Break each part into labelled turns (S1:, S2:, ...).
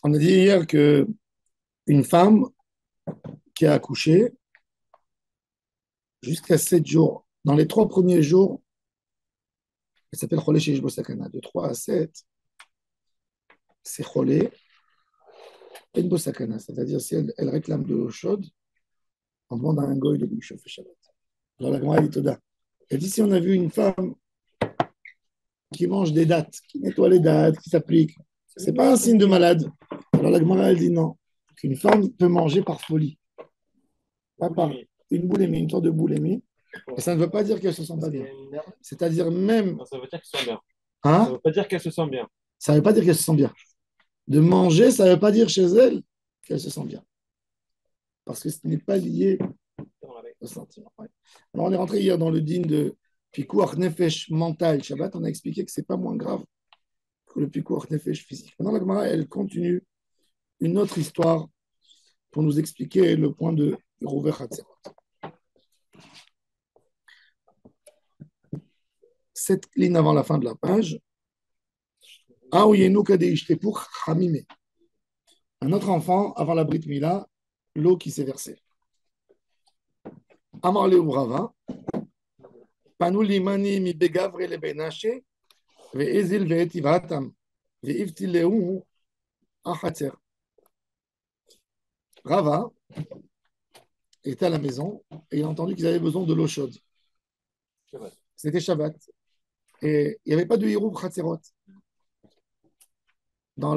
S1: On a dit hier que une femme qui a accouché jusqu'à 7 jours, dans les 3 premiers jours, elle s'appelle Cholé chez Sakana, de 3 à 7, c'est Cholé et Sakana, c'est-à-dire si elle réclame de l'eau chaude, on demande à un goy de lui chauffer Shabbat. Alors la Gemara dit Toda. Elle dit si on a vu une femme qui mange des dattes, qui nettoie les dattes, qui s'applique, c'est pas un signe de malade. Alors la Gemara elle dit non, qu'une femme peut manger par folie, pas par une boulémie, une sorte de boulémie. Et ça ne veut pas dire qu'elle se sent pas bien. C'est-à-dire même.
S2: Non, ça veut dire qu'elle se sent bien.
S1: Hein.
S2: Ça veut pas dire qu'elle se sent bien.
S1: Ça ne veut pas dire qu'elle se sent bien. De manger, ça ne veut pas dire chez elle qu'elle se sent bien. Parce que ce n'est pas lié au sentiment. Ouais. Alors on est rentré hier dans le din de Pikuach Nefesh mental Shabbat. On a expliqué que ce n'est pas moins grave que le Pikuach Nefesh physique. Maintenant, la Gemara, elle continue une autre histoire pour nous expliquer le point de Rouver Hatzerot. 7 lignes avant la fin de la page. Un autre enfant, avant la Brit Mila, l'eau qui s'est versée. Amar le Rava, Panu limani mi begavre le benashe, ve'ezil ve'etivatam, ve'ivtileu achatzer. Rava était à la maison et il a entendu qu'ils avaient besoin de l'eau chaude. C'était Shabbat. Et il n'y avait pas de hiroub chatzerot dans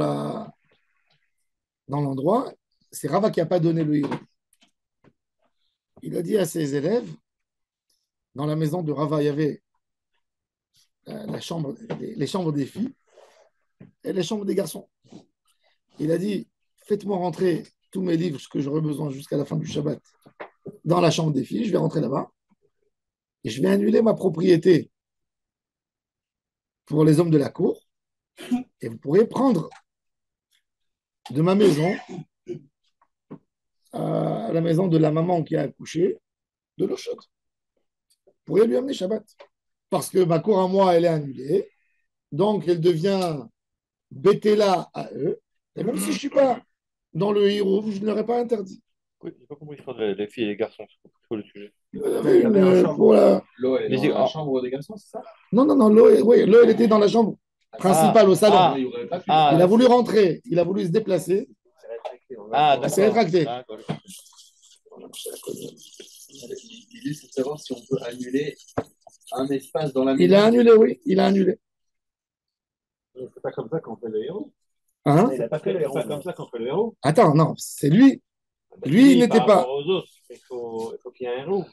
S1: l'endroit. C'est Rava qui n'a pas donné le hiroub. Il a dit à ses élèves, dans la maison de Rava, il y avait les chambres des filles et les chambres des garçons. Il a dit, faites-moi rentrer tous mes livres, ce que j'aurai besoin jusqu'à la fin du Shabbat, dans la chambre des filles. Je vais rentrer là-bas et je vais annuler ma propriété pour les hommes de la cour. Et vous pourrez prendre de ma maison à la maison de la maman qui a accouché de l'eau chaude. Vous pourrez lui amener Shabbat. Parce que ma cour à moi, elle est annulée. Donc, elle devient Bétéla à eux. Et même si je ne suis pas dans le Hirouv, je ne leur ai pas interdit.
S2: Oui, j'ai pas compris l'histoire des filles et des garçons. C'est quoi le sujet?
S1: Il y avait une, pour la...
S3: L'eau, elle est dans la chambre des garçons, c'est ça?
S1: Non, non, non, oui, l'eau, elle était dans la chambre principale au salon. Il a voulu rentrer, il a voulu se déplacer. Il s'est rétracté.
S3: L'idée, c'est de savoir si on peut annuler un espace dans la maison.
S1: Il a annulé, oui, il a annulé.
S2: C'est pas comme ça qu'on fait le héros.
S1: Hein?
S2: C'est pas comme ça qu'on fait le héros.
S1: Attends, non, c'est lui. Lui, il n'était
S2: par
S1: pas.
S2: rapport aux autres, il faut qu'il y ait un héros.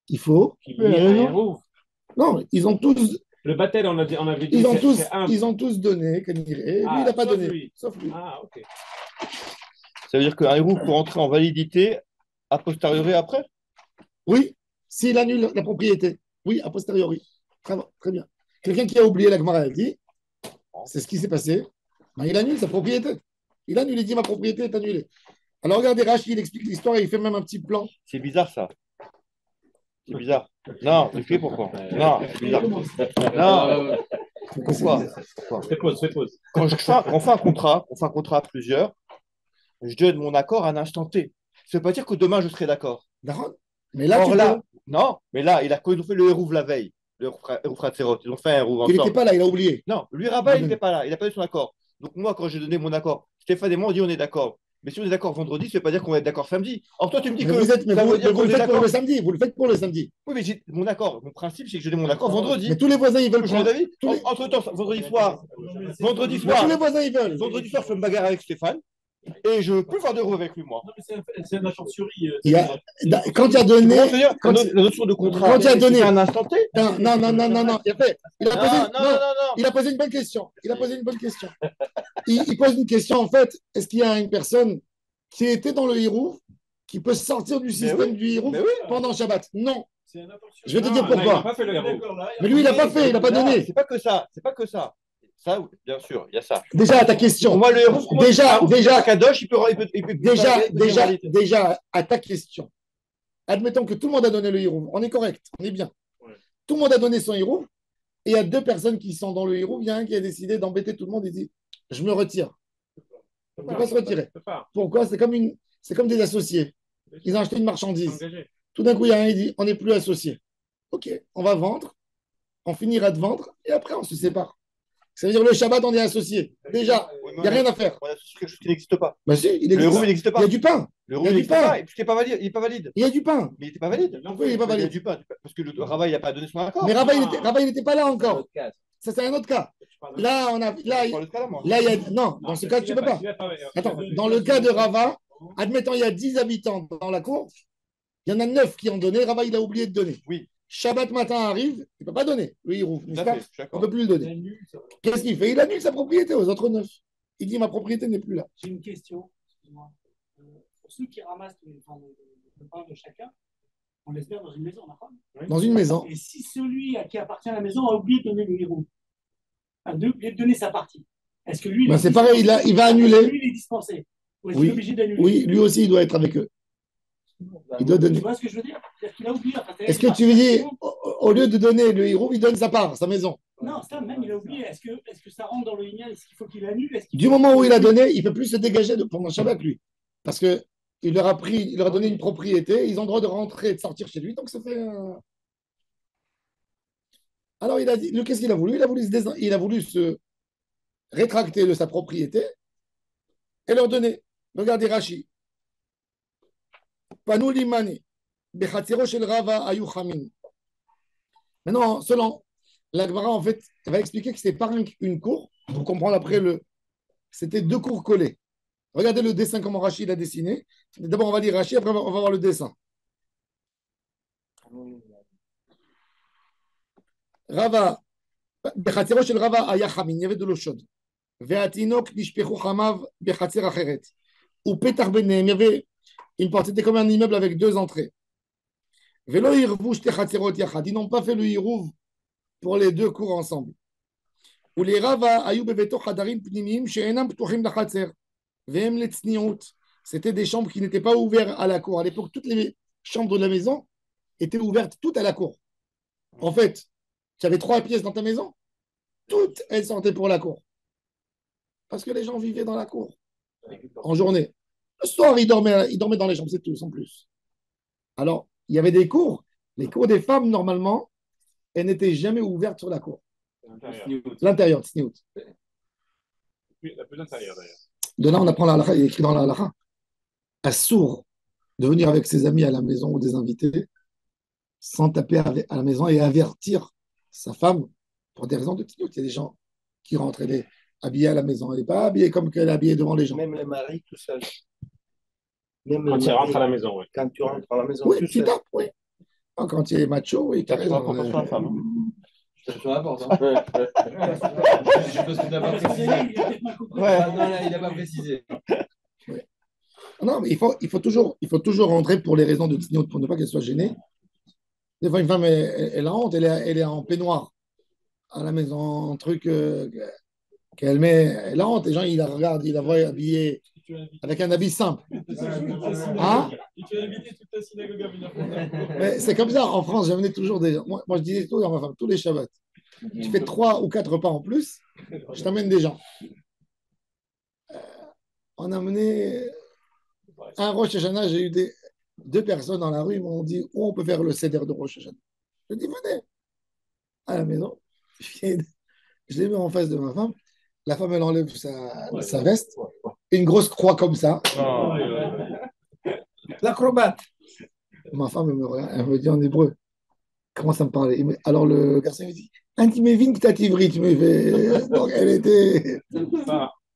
S1: Il faut.
S2: Qu'il y ait un héros.
S1: Non, ils ont tous.
S2: Le battel, on avait dit.
S1: Ils ont tous donné, Kaniré. Lui, il n'a pas donné.
S2: Lui.
S1: Sauf lui.
S2: Ah, ok.
S4: Ça veut dire qu'un héros peut entrer en validité a posteriori après?
S1: Oui, s'il annule la propriété. Oui, a posteriori. Très, très bien. Quelqu'un qui a oublié la Gemara, elle dit, c'est ce qui s'est passé. Ben, il annule sa propriété. Il annule, il dit ma propriété est annulée. Alors regardez, Rachid, il explique l'histoire et il fait même un petit plan.
S4: C'est bizarre ça. C'est bizarre. Non, explique pourquoi. Non, c'est bizarre. Non. Pourquoi?
S2: Fais pause.
S4: Quand on fait un contrat à plusieurs, je donne mon accord à un instant T. Ça ne veut pas dire que demain je serai d'accord.
S1: D'accord. Mais là,
S4: non, mais là, quand ils ont fait le hérouve la veille, le hérouve Hatserot, ils ont fait un hérouve ensemble.
S1: Il n'était pas là, il a oublié.
S4: Non, lui, Rabat, il n'était pas là, il n'a pas eu son accord. Donc moi, quand j'ai donné mon accord, Stéphane et moi, on dit on est d'accord. Mais si on est d'accord vendredi, ça ne veut pas dire qu'on va être d'accord samedi. Or, toi, tu me dis que
S1: vous le faites pour le samedi. Vous le faites pour le samedi.
S4: Oui, mais j'ai mon accord. Mon principe, c'est que je donne mon accord vendredi.
S1: Mais tous les voisins, ils veulent prendre.
S4: Entre-temps, vendredi soir.
S1: Tous les voisins, ils veulent.
S4: Vendredi soir, je fais me bagarre avec Stéphane. Et je peux faire de roues avec lui, moi.
S2: Non, mais c'est un chauve-souris.
S1: Quand tu as donné.
S4: La notion de contrat.
S1: Quand tu as donné.
S4: Un instant T.
S1: Non. Il a posé une bonne question. Il pose une question, en fait. Est-ce qu'il y a une personne qui était dans le Hirouf qui peut sortir du système du Hirouf pendant Shabbat? Non. Je vais te dire pourquoi. Mais lui, il n'a pas fait, il n'a pas donné.
S4: C'est pas que ça. Ça, bien sûr, il y a ça.
S1: Déjà, à ta question.
S4: Pour moi, le héros,
S1: déjà,
S4: Kadosh, il peut
S1: déjà, à ta question. Admettons que tout le monde a donné le héros. On est correct, on est bien. Ouais. Tout le monde a donné son héros. Et il y a 2 personnes qui sont dans le héros. Il y a un qui a décidé d'embêter tout le monde et dit je me retire. Il ne peut pas se retirer.
S2: peut pas.
S1: Pourquoi? C'est comme des associés. Ils ont acheté une marchandise.
S2: Engagé.
S1: Tout d'un coup, il y a un qui dit on n'est plus associés. Ok, on va vendre, on finira de vendre et après on se sépare. Ça veut dire le Shabbat, on est associés. Déjà,
S4: Oui,
S1: il n'y a rien à faire.
S4: On a tous quelque chose qui n'existe pas.
S1: Ben si, il
S4: Le
S1: existe.
S4: héros, il n'existe
S1: Il
S4: pas.
S1: y a du pain.
S4: Le
S1: Il y
S4: héros,
S1: a
S4: il
S1: du
S4: n'existe
S1: pain.
S4: pas. Et puis, il n'est pas valide. Il n'est pas valide.
S1: Il y a du pain.
S4: Mais il n'était pas valide.
S1: Pourquoi il n'est pas
S4: Il y a
S1: valide?
S4: du pain. Parce que le Rava, il n'a pas donné son accord.
S1: Mais Rabat, il n'était pas là encore.
S3: Autre cas.
S1: Ça, c'est un autre cas. Là, on a. Là,
S4: Pour le cas, là, moi.
S1: là, il y a. Non, dans ce cas, tu ne peux pas. Attends, dans le cas de Rava, admettons, il y a 10 habitants dans la cour. Il y en a 9 qui ont donné. Rava, il a oublié de donner.
S4: Oui.
S1: Shabbat matin arrive, il ne peut pas donner. Lui, il rouvre.
S4: Tout à fait, je suis
S1: On
S4: d'accord.
S1: ne peut plus le donner. Qu'est-ce qu'il fait? Il annule sa propriété aux autres 9. Il dit ma propriété n'est plus là.
S5: J'ai une question. Excuse-moi. Pour ceux qui ramassent le pain de chacun, on laisse faire dans une maison, d'accord?
S1: Dans une maison.
S5: Et si celui à qui appartient la maison a oublié de donner le héros, a oublié de donner sa partie, est-ce que lui,
S1: Ben, c'est pareil, il va annuler.
S5: Lui, il est dispensé. Ou est-ce
S1: Oui.
S5: qu'il est obligé d'annuler?
S1: Oui, lui aussi, il doit être avec eux. Il doit
S5: Tu
S1: donner.
S5: vois ce que je veux dire? C'est-à-dire qu'il a oublié. Enfin,
S1: Est-ce que tu veux dire, au lieu de donner le héros, il donne sa part, sa maison?
S5: Non, ça, même il a oublié. Est-ce que ça rentre dans le Inyan? Est-ce qu'il faut qu'il annule?
S1: Du moment où il a donné, il ne peut plus se dégager pendant Shabbat, lui. Parce qu'il leur a donné une propriété, ils ont le droit de rentrer et de sortir chez lui. Donc ça fait. Alors il a dit, qu'est-ce qu'il a voulu? Il a voulu se rétracter de sa propriété et leur donner. Regardez Rashi. Panou limani. Bechatzero shel Rava ayu chamin. Maintenant, selon la Gemara, en fait, elle va expliquer que ce n'est pas une cour. Pour comprendre après, c'était 2 cours collées. Regardez le dessin, comment Rashi l'a dessiné. D'abord, on va lire Rashi, après, on va voir le dessin. Rava, בחצרו של רבה היה חמין, יבד ולא שוד. והתינוק נשפכו חמיו בחצר אחרת. ופתח ביניהם, une porte, c'était comme un immeuble avec 2 entrées. ולא ירבו שתי חצרות יחד. Ils n'ont pas fait le hirouv pour les 2 cours ensemble. ולרבה היו בביתו חדרים פנימיים שאינם פתוחים לחצר. והם לצניעות. C'était des chambres qui n'étaient pas ouvertes à la cour. À l'époque, toutes les chambres de la maison étaient ouvertes toutes à la cour. En fait, tu avais 3 pièces dans ta maison, toutes elles sortaient pour la cour. Parce que les gens vivaient dans la cour en journée. Le soir, ils dormaient dans les chambres, c'est tout, sans plus. Alors, il y avait des cours. Les cours des femmes, normalement, elles n'étaient jamais ouvertes sur la cour. L'intérieur, tsniout.
S2: La plus intérieure d'ailleurs.
S1: De là, on apprend la halakha, il est écrit dans la halakha. Assour de venir avec ses amis à la maison ou des invités sans taper à la maison et avertir sa femme pour des raisons de tsniout. Il y a des gens qui rentrent, elle est habillée à la maison. Elle n'est pas habillée comme qu'elle est habillée devant les gens.
S6: Même les maris tout seul. Même
S2: Quand
S6: le
S2: il
S6: mari,
S2: rentre à la maison, oui.
S6: quand tu rentres à la maison
S1: Oui,
S6: tout
S1: tu
S6: seul.
S1: tapes, oui. Quand il est macho, oui,
S4: T'as
S1: carrément.
S4: pas attention à la femme.
S3: Je tape sur la porte. Hein. Je suppose que tu n'as pas précisé.
S5: Il a peut-être mal compris.
S3: Ah, non, là, il n'a pas précisé.
S1: Non, mais il faut toujours rentrer pour les raisons de tsniout, pour ne pas qu'elle soit gênée. Des fois, une femme, elle a honte, elle est en peignoir à la maison, un truc qu'elle met, elle a honte. Les gens, ils la regardent, ils la voient habillée avec un habit simple. Hein?
S2: Et tu as invité toute ta synagogue à venir.
S1: Mais c'est comme ça, en France, j'amenais toujours des gens. Moi, je disais tout à ma femme, tous les Shabbats. Tu fais 3 ou 4 repas en plus, je t'amène des gens. On a amené un Rosh Hashanah, j'ai eu 2 personnes dans la rue, ils m'ont dit où on peut faire le seder de Rosh Hashanah. Je dis venez à la maison. Je les mets en face de ma femme. La femme, elle enlève sa veste, une grosse croix comme ça.
S6: L'acrobate.
S1: Ma femme, elle me dit en hébreu. Comment ça me parlait? Alors le garçon me dit Antimevin Ktativri, tu me fais. Donc elle était.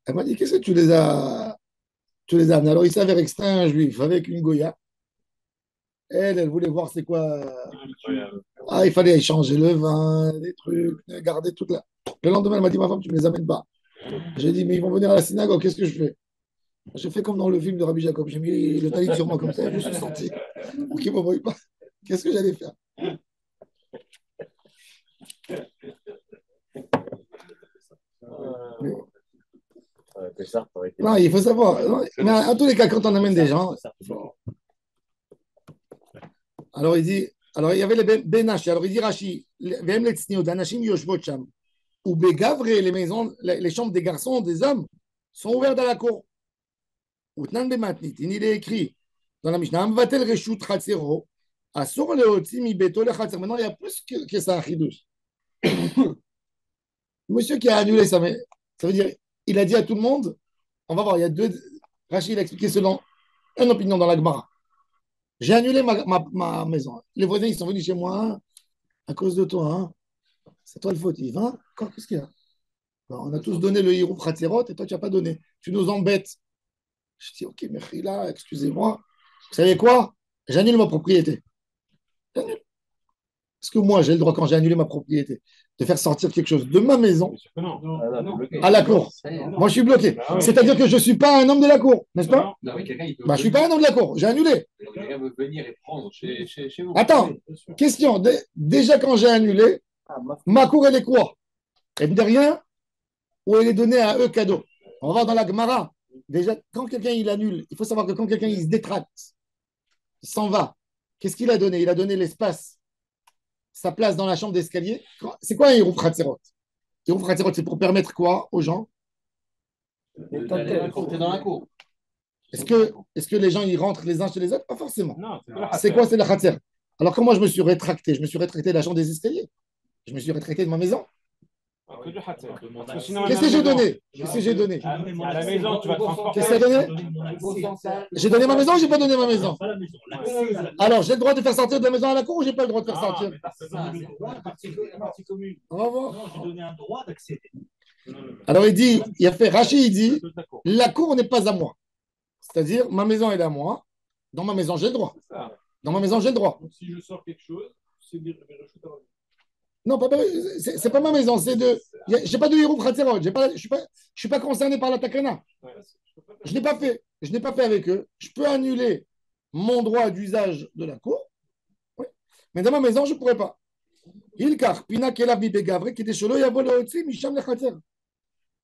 S1: Elle m'a dit qu'est-ce que tu les as amenés? Alors il s'avère que c'était un juif avec une goya. Elle voulait voir c'est quoi. Ah, il fallait échanger le vin, des trucs, garder toute la. Le lendemain, elle m'a dit ma femme, tu ne me les amènes pas. J'ai dit mais ils vont venir à la synagogue, qu'est-ce que je fais? J'ai fait comme dans le film de Rabbi Jacob. J'ai mis le talit sur moi comme ça, je me suis sorti. Pour qu'ils ne m'envoient pas. Qu'est-ce que j'allais faire? Non, il faut savoir. Mais en tous les cas, quand on amène des gens. Alors il dit. Alors il y avait les Benashi. Alors il dit Rashi. Vem le tsniot, anashim yoshvot sham. Ou begavre, les maisons, les chambres des garçons, des hommes, sont ouvertes à la cour. Utnan Bematnit, il est écrit dans la Mishnah, Amvatel Reshut Chatzero, Asur Leotzi Mi Beto Le Chatzer. Maintenant, il y a plus que ça, Chidouche. Monsieur qui a annulé ça, mais ça veut dire, il a dit à tout le monde, on va voir, il y a deux. Rachid a expliqué selon une opinion dans la Gemara. J'ai annulé ma maison. Les voisins, ils sont venus chez moi hein, à cause de toi. Hein. C'est toi le fautif. Hein. Qu'est-ce qu'il y a? Ben, on a tous donné le Hirouf Khatzerot et toi, tu n'as pas donné. Tu nous embêtes. Je dis, ok, merci là, excusez-moi. Vous savez quoi? J'annule ma propriété. J'annule. Est-ce que moi, j'ai le droit, quand j'ai annulé ma propriété, de faire sortir quelque chose de ma maison à la cour? Moi, je suis bloqué. C'est-à-dire que je ne suis pas un homme de la cour, n'est-ce pas?
S3: Non, mais quelqu'un, il peut
S1: Je ne suis pas un homme de la cour. J'ai annulé.
S3: quelqu'un veut venir et prendre chez vous.
S1: Attends, question. Déjà, quand j'ai annulé, ma cour, elle est quoi? Elle me dit rien ou elle est donnée à eux cadeau? On va voir dans la Gemara. Déjà, quand quelqu'un il annule, il faut savoir que quand quelqu'un il se détracte, il s'en va, qu'est-ce qu'il a donné? Il a donné l'espace, sa place dans la chambre d'escalier. C'est quoi un Hirouf Khatzerot? Hirouf Khatzerot, c'est pour permettre quoi aux gens?
S3: D'aller rentrer dans la cour.
S1: Est-ce que les gens ils rentrent les uns chez les autres? Pas forcément.
S2: Non,
S1: C'est quoi? C'est la Khatser. Alors, quand moi je me suis rétracté, je me suis rétracté de la chambre des escaliers, je me suis rétracté de ma maison.
S2: que du Khatser.
S1: Qu'est-ce que j'ai donné? Qu'est-ce que j'ai donné?
S2: À la maison, tu vas transporter.
S1: Qu'est-ce que ça a donné? J'ai donné ma maison ou j'ai pas donné ma maison? Alors, j'ai le droit de faire sortir de la maison à la cour ou j'ai pas le droit de faire sortir? On va voir.
S5: Non, j'ai donné un droit d'accéder.
S1: Alors, il dit, il a fait, Rachid, il dit, la cour n'est pas à moi. C'est-à-dire, ma maison, elle est à moi. Dans ma maison, j'ai le droit. Dans ma maison, j'ai le droit.
S2: Donc, si je sors quelque chose, c'est des rechutes à la vie.
S1: Non, c'est pas ma maison. C'est de. J'ai pas de Hirouf Khatzerot. Je suis pas concerné par la takana. Je n'ai pas fait. Je n'ai pas fait avec eux. Je peux annuler mon droit d'usage de la cour. Oui. Mais dans ma maison, je ne pourrais pas.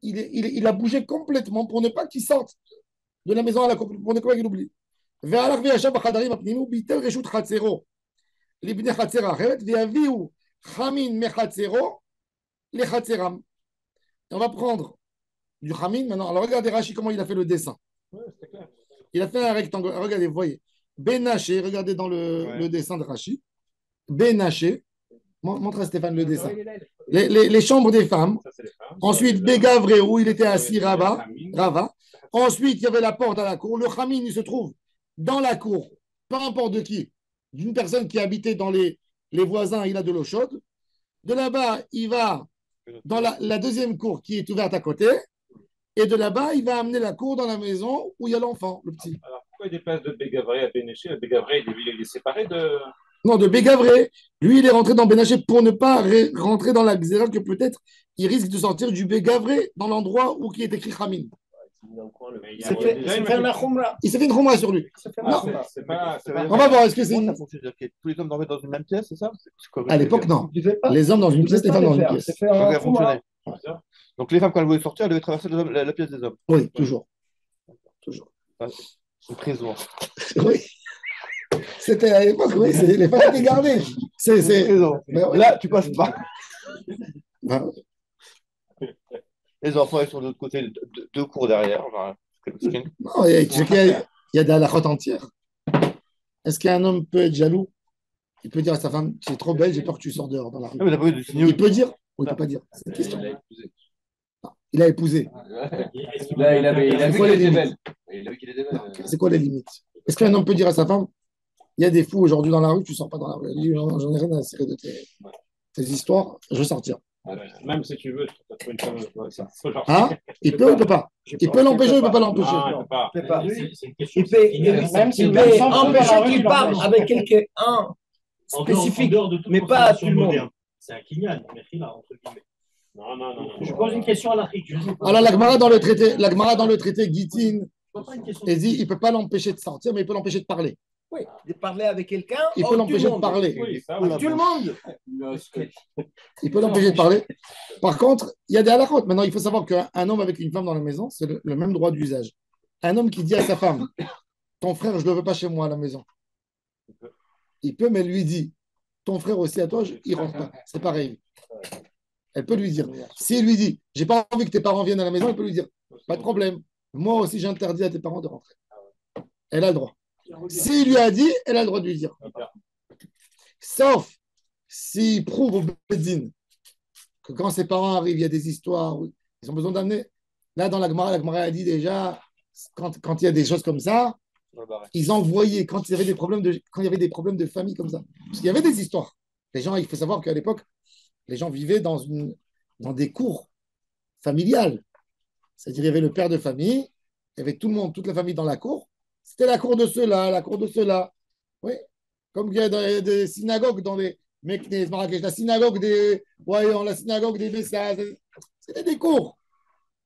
S1: Il a bougé complètement pour ne pas qu'il sorte de la maison à la cour, pour ne pas qu'il oublie. On va prendre du chamin maintenant. Alors regardez Rashi comment il a fait le dessin. Il a fait un rectangle. Regardez, vous voyez. Benaché, regardez dans le dessin de Rashi. Benaché. Montre à Stéphane le dessin. Les chambres des femmes. Ensuite, Bégavré, où il était assis, Rava. Ensuite, il y avait la porte à la cour. Le chamin, il se trouve dans la cour, peu importe de qui, d'une personne qui habitait dans les voisins, il a de l'eau chaude. De là-bas, il va dans la deuxième cour qui est ouverte à côté. Et de là-bas, il va amener la cour dans la maison où il y a l'enfant, le petit.
S2: Alors, pourquoi il dépasse de Bégavré à Bénéché? Le Bégavré, il est séparé de.
S1: Non, de Bégavré. Lui, il est rentré dans Bénaché pour ne pas rentrer dans la xéra que peut-être il risque de sortir du Bégavré dans l'endroit où qui est écrit Khamin. Il s'est fait une khumra sur lui. Non. On va voir, est-ce que c'est une.
S4: Tous les hommes dormaient dans une même pièce, c'est ça?
S1: À l'époque, non. Les hommes dans une pièce, les femmes dans une pièce.
S4: Ça fonctionnait. Donc les femmes, quand elles voulaient sortir, elles devaient traverser la pièce des hommes.
S1: Oui, toujours.
S4: C'est très souvent.
S1: Oui. C'était à l'époque, oui. Les femmes étaient gardées.
S4: Là, tu passes pas.
S1: Ben,
S4: Les enfants, ils sont de l'autre côté, deux cours derrière.
S1: non, il y a des halakhot entières. Est-ce qu'un homme peut être jaloux? Il peut dire à sa femme, tu es trop belle, j'ai peur que tu sors dehors dans la rue. Il peut dire ou il ne peut pas dire? C'est une question. Il a épousé.
S3: Là, il a vu qu'elle était belle. Il a vu qu'il était belle.
S1: C'est quoi les limites? Est-ce qu'un homme peut dire à sa femme, il y a des fous aujourd'hui dans la rue, tu ne sors pas dans la rue? J'en ai rien à cirer de tes histoires, je veux sortir.
S2: Même si tu veux, tu peux trouver une femme.
S1: Hein? Il peut ou il ne peut pas? Il peut l'empêcher ou il ne peut pas l'empêcher?
S2: Non, il peut pas.
S6: Il peut empêcher qu'il parle avec quelqu'un spécifique, mais pas à tout le monde.
S5: C'est un kinyan, entre guillemets.
S2: Non.
S5: Je pose une question à l'Afrique.
S1: Alors, la Gemara dans le traité Gittin, elle dit il ne peut pas l'empêcher de sortir, mais il peut l'empêcher de parler.
S6: Oui, de parler avec quelqu'un.
S1: Il peut l'empêcher de parler.
S6: Tout le monde.
S1: Il peut l'empêcher de parler. Par contre, il y a des halakhot. Maintenant, il faut savoir qu'un homme avec une femme dans la maison, c'est le même droit d'usage. Un homme qui dit à sa femme, ton frère, je ne le veux pas chez moi à la maison. Il peut, mais lui dit, ton frère aussi à toi, il ne rentre pas. C'est pareil. Elle peut lui dire. S'il lui dit, j'ai pas envie que tes parents viennent à la maison, elle peut lui dire, pas de problème. moi aussi j'interdis à tes parents de rentrer. Elle a le droit. S'il lui a dit, elle a le droit de lui dire. Sauf s'il prouve au Bédine que quand ses parents arrivent, il y a des histoires, ils ont besoin d'amener. Là, dans la Gemara a dit déjà, quand il y a des choses comme ça, ils envoyaient, quand il y avait des problèmes de famille comme ça. Parce qu'il y avait des histoires. Les gens, il faut savoir qu'à l'époque, les gens vivaient dans des cours familiales. C'est-à-dire, il y avait le père de famille, il y avait tout le monde, toute la famille dans la cour. C'était la cour de ceux-là, la cour de ceux-là. Oui. Comme il y a des synagogues dans les Meknes, Marrakech, la synagogue des voyons, la synagogue des Messas. C'était des cours.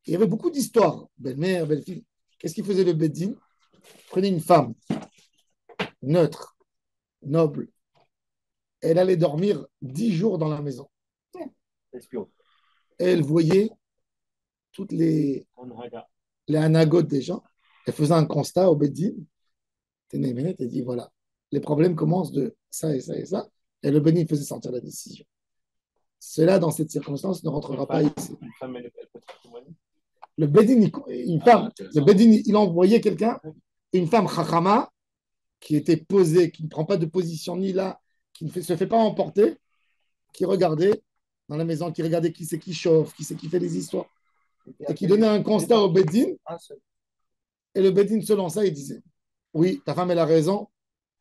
S1: Il y avait beaucoup d'histoires. Belle-mère, belle-fille. Qu'est-ce qu'il faisait le Beddin? Prenez une femme neutre, noble. Elle allait dormir 10 jours dans la maison. Elle voyait toutes les anagotes des gens. Elle faisait un constat au Beddin. Elle dit voilà, les problèmes commencent de ça et ça et ça. Et le Beddin faisait sortir la décision. Cela, dans cette circonstance, ne rentrera pas ici. Le Beddin, une femme, le Beddin, il envoyait quelqu'un, une femme chachama, qui était posée, qui ne prend pas de position ni là, qui ne se fait pas emporter, qui regardait dans la maison, qui regardait qui c'est qui chauffe, qui c'est qui fait les histoires, et qui donnait un constat au Beddin. Et le Beddin se lança et disait oui, ta femme, elle a raison,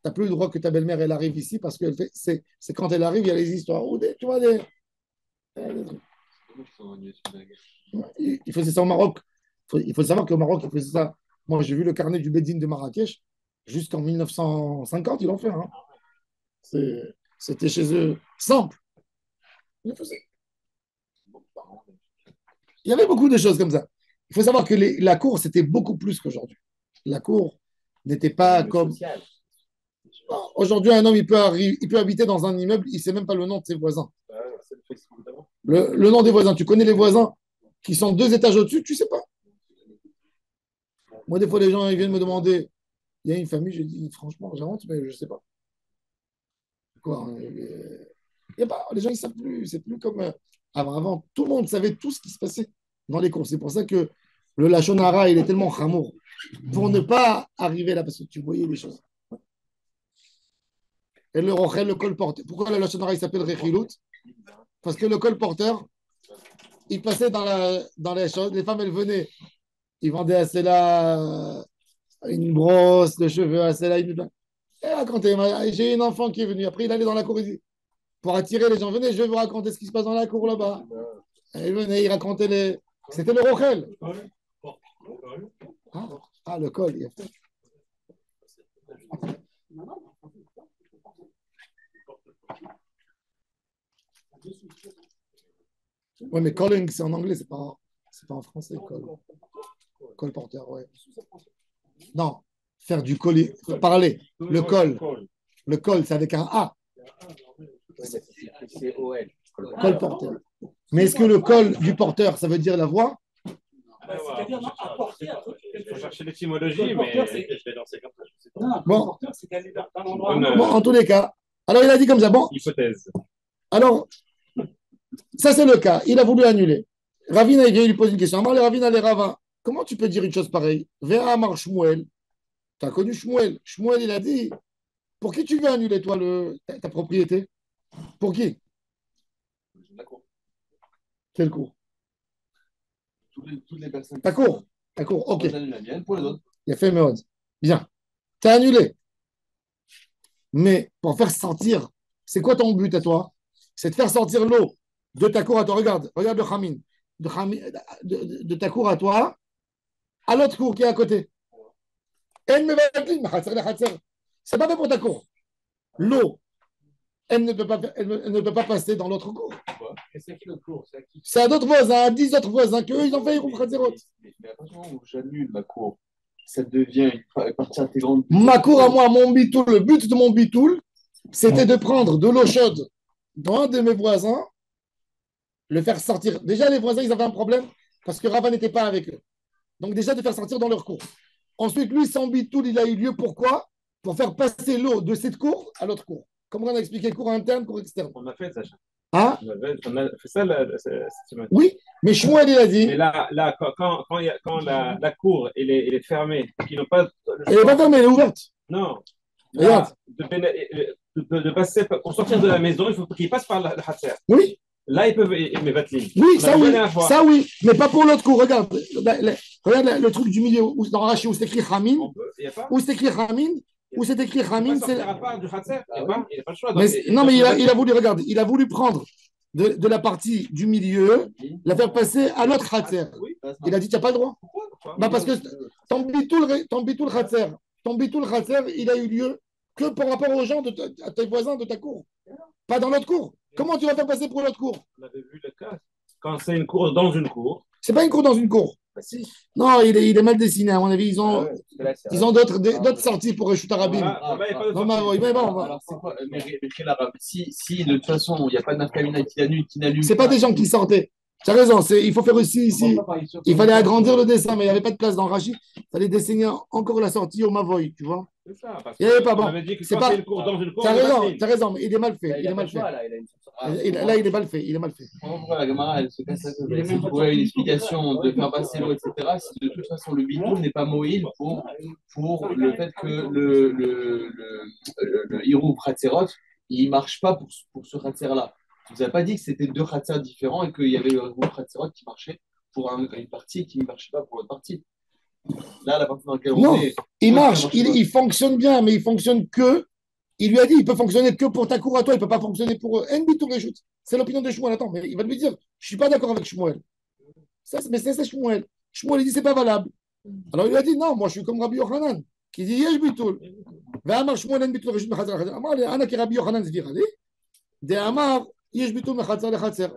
S1: tu n'as plus le droit que ta belle-mère, elle arrive ici, parce que c'est quand elle arrive, il y a les histoires. Ou tu vois, il faisait ça au Maroc. Il faut savoir qu'au Maroc, il faisait ça. Moi, j'ai vu le carnet du Beddin de Marrakech jusqu'en 1950, ils l'ont fait. Hein. C'était chez eux simple. Il y avait beaucoup de choses comme ça. Il faut savoir que la cour, c'était beaucoup plus qu'aujourd'hui. La cour n'était pas comme. Aujourd'hui, un homme, il peut habiter dans un immeuble, il ne sait même pas le nom de ses voisins. Le nom des voisins, tu connais les voisins qui sont 2 étages au-dessus, tu ne sais pas. Moi, des fois, les gens ils viennent me demander, il y a une famille, je dis franchement, j'invente, mais je ne sais pas. Quoi, les gens, ils ne savent plus. C'est plus comme avant. Tout le monde savait tout ce qui se passait dans les cours. C'est pour ça que le Lachon Hara, il est tellement chamour. Pour ne pas arriver là, parce que tu voyais les choses. Et le rochel, le colporteur. Pourquoi le Lachon Hara, il s'appelle Rechilut? Parce que le colporteur, il passait dans les choses. Les femmes, elles venaient. Ils vendaient à celle-là une brosse de cheveux, à celle-là une... Et racontait, j'ai une enfant qui est venue. Après, il allait dans la cour, il dit, pour attirer les gens, venez, je vais vous raconter ce qui se passe dans la cour là-bas. Et il venait, il racontait les... C'était le rochel. Le col. Il a fait. Oui, mais calling, c'est en anglais, c'est pas en français, col porteur, ouais. Non, faire du colis, parler, le col. Le col, c'est avec un A.
S3: C'est OL.
S1: Col porteur. Mais est-ce que le col du porteur, ça veut dire la voix?
S5: C'est-à-dire, non, apporter un truc.
S2: Il faut chercher l'étymologie, mais je vais lancer comme ça. Je sais pas.
S1: Bon.
S5: C'est qu'elle est d'un endroit.
S1: Bon, en tous les cas. Alors, il a dit comme ça. Bon.
S2: Hypothèse.
S1: Alors, ça, c'est le cas. Il a voulu annuler. Ravina, il vient, il lui pose une question. Amar le Ravina, les Ravin. Comment tu peux dire une chose pareille? Vera Amar Shmuel. Tu as connu Shmuel. Shmuel, il a dit, pour qui tu veux annuler, toi, ta propriété? Pour qui?
S3: La cour.
S1: Quelle cour?
S3: Toutes les personnes.
S1: Ta cour. Ok.
S3: La mienne pour les autres.
S1: Il a fait Méod. Bien. Tu as annulé. Mais pour faire sortir, c'est quoi ton but à toi? C'est de faire sortir l'eau de ta cour à toi. Regarde le Khamin. De ta cour à toi à l'autre cour qui est à côté. C'est pas fait pour ta cour. L'eau, elle ne peut pas passer dans l'autre cour.
S3: C'est qui notre cour?
S1: C'est à d'autres voisins, à 10 autres voisins, qu'eux, ils ont fait Khatzerot.
S3: Mais à partir du moment où j'annule ma cour, ça devient une partie intégrante.
S1: Ma cour à moi, mon bitoul, le but de mon bitoul, c'était de prendre de l'eau chaude dans un de mes voisins, le faire sortir. Déjà, les voisins, ils avaient un problème parce que Rava n'était pas avec eux. Donc, déjà, de faire sortir dans leur cour. Ensuite, lui, son bitoul, il a eu lieu pourquoi? Pour faire passer l'eau de cette cour à l'autre cour. Comme on a expliqué, cour interne, cour externe.
S2: On a fait ça.
S1: Hein?
S2: On a fait ça cette semaine.
S1: Oui, mais Shmuel, il a dit.
S2: Mais là quand la cour elle est fermée, qu'ils n'ont pas
S1: Elle n'est pas fermée, elle est ouverte.
S2: non,
S1: Regarde.
S2: de passer, pour sortir de la maison, il faut qu'ils passent par le Hatser.
S1: Oui,
S2: Là, ils peuvent aimer Vatlim.
S1: oui, ça oui, mais pas pour l'autre cours. Regarde, regarde le truc du milieu, dans Rashi, où c'est écrit Hamin, où c'est écrit Hamin, où c'est écrit Hamin.
S2: C'est à part du Hatser. Il n'a pas le choix.
S1: Non, mais il a voulu, regarde, il a voulu prendre de la partie du milieu, la faire passer à l'autre Hatser. Il a dit, tu n'as pas le droit. Bah parce que ton bitul Hatser, il a eu lieu que par rapport aux gens, à tes voisins de ta cour, pas dans l'autre cour. Comment tu vas faire passer pour l'autre cour?
S2: On avait vu le cas. Quand c'est une cour dans une cour.
S1: C'est pas une cour dans une cour.
S2: Bah, si.
S1: Non, il est mal dessiné. À mon avis, ils ont d'autres sorties pour Reshut Arabim.
S2: Non, mais
S3: Alors, c'est quoi, mais quel arabe si de toute façon, il n'y a pas de nafkamina qui n'allume
S1: C'est pas des gens qui sortaient. Tu as raison, il faut faire aussi ici. Il fallait agrandir le dessin, mais il n'y avait pas de place dans Rachid. Il fallait dessiner encore la sortie au Mavoy, tu vois.
S2: C'est ça. Parce
S1: Il n'y avait pas bon.
S2: On avait dit que
S1: C'est
S2: quand
S1: pas...
S2: c'est une cour dans une cour.
S1: Tu as raison, mais il est mal fait. Il est mal fait. Là, il est mal fait. Il est mal fait.
S3: Pourquoi la Gemara, elle se casse la tête? C'est trouver une explication de faire passer l'eau, etc. Si de toute façon le bidon n'est pas moïl pour le fait que le Hirou Khatserot, il ne marche pas pour ce Khatser-là. Tu ne nous as pas dit que c'était deux Khatsers différents et qu'il y avait un groupe Khatserot qui marchait pour une partie et qui ne marchait pas pour l'autre partie. Là, la partie dans laquelle on est.
S1: Il marche, il fonctionne bien, mais il fonctionne que. Il lui a dit, il peut fonctionner que pour ta cour à toi, il ne peut pas fonctionner pour NB tous les shoots. C'est l'opinion de Shmuel. Attends, mais il va lui dire, je ne suis pas d'accord avec Shmuel. Mais c'est Shmuel. Shmuel, il dit, c'est pas valable. Alors il lui a dit, non, moi je suis comme Rabbi Yochanan, qui dit, yesh bitul. Ve'amar Shmuel en bitul reshut mechatzer lechatzer. Amar li, ana ki Rabbi Yochanan zvira li. De Amar, yesh bitul mechatzer lechatzer.